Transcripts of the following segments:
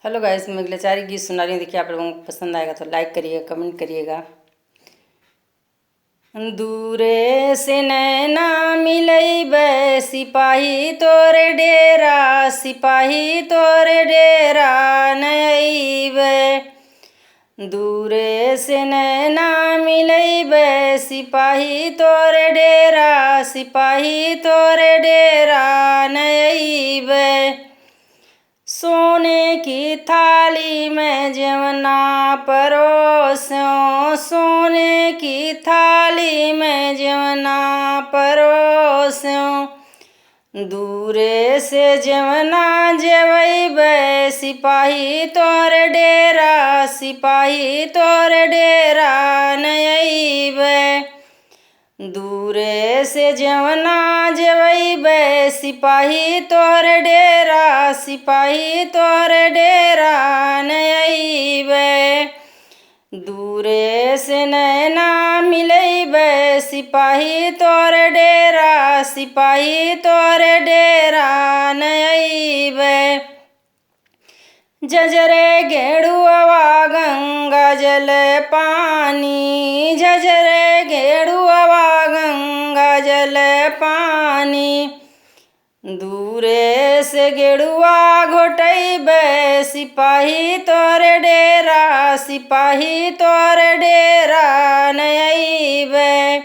Hello guys, मैं ग्लचारी गीत सुना रही हूँ। देखिए आप लोगों को पसंद आएगा तो लाइक करिएगा, कमेंट करिएगा। दूरे से नैना मिलैबे सिपाही तोरे डेरा, सिपाही तोरे डेरा नैबे। दूरे से नैना मिलैबे सिपाही तोरे डेरा, सिपाही तोरे डेरा नैबे। सोने की थाली में जवना परोस्यों, सोने की थाली में जवना परोस्यों। दूरे से जवना जेवैबे सिपाही तोरे डेरा, सिपाही तोरे डेरा नैबे। दूरे से जवना जेवैबे सिपाही तोरे डेरा, सिपाही तोरे डेरा नैबे। दूरे से नैना मिलैबे सिपाही तोरे डेरा, सिपाही तोरे डेरा नैबे। झझरे गेड़ुआ गंगा जल पानी, झझरे गेड़ुआ गंगा जल पानी। दूरे से गेड़ुआ घोटैबे सिपाही तोरे डेरा, सिपाही तोरे डेरा नैबे।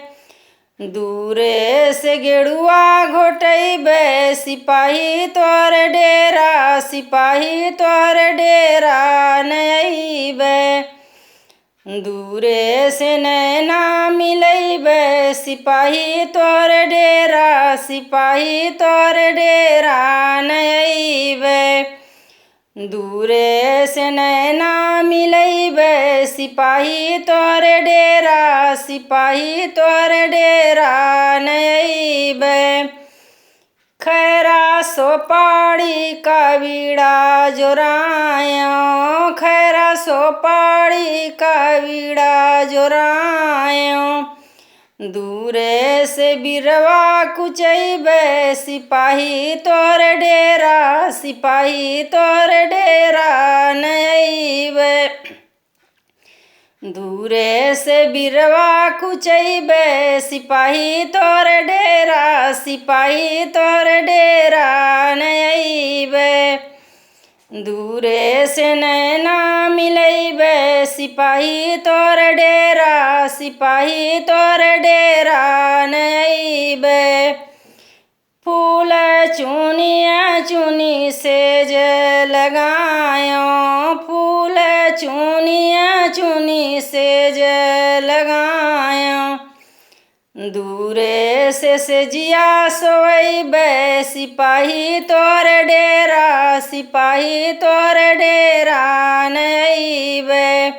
दूरे से गेड़ुआ घोटैबे सिपाही तोरे डेरा, सिपाही तोरे डेरा नैबे। दूरे से नैना मिलैबे सिपाही तोरे डेरा, सिपाही तोरे डेरा नैबे। दूरे से नैना मिलैबे सिपाही तोरे डेरा, सिपाही तोरे डेरा नैबे। खैरा सोपाड़ी का बीड़ा जोरायों, खैरा सोपाड़ी का बीड़ा जोरायों। दूरे से बिरवा कुचैबे सिपाही तोरे डेरा, सिपाही तोरे डेरा नैबे। दूरे से बिरवा कुचैबे सिपाही तोरे डेरा, सिपाही तोरे डेरा नैबे। दूरे से नैना मिलैबे सिपाही तोरे डेरा, सिपाही तोरे डेरा नैबे। फूल चुनिया चुनी सेज लगायों, फूल चुनिया चुनी सेज लगायों। दूरे से सेजिया सोवैबे सिपाही तोरे डेरा, सिपाही तोरे डेरा नैबे।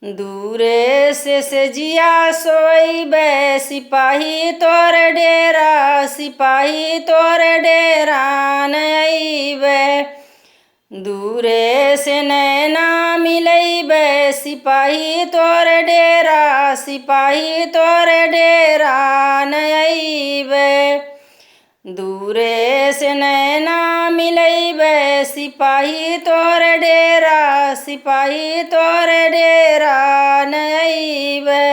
दूरे से सेजिया सोवैबे सिपाही तोरे डेरा, सिपाही तोरे डेरा नैबे। दूरे से नैना मिलैबे सिपाही तोरे डेरा, सिपाही तोरे डेरा नैबे। दूरे से नैना मिलैबे सिपाही तोरे डेरा, सिपाही तोरे डेरा नैबे।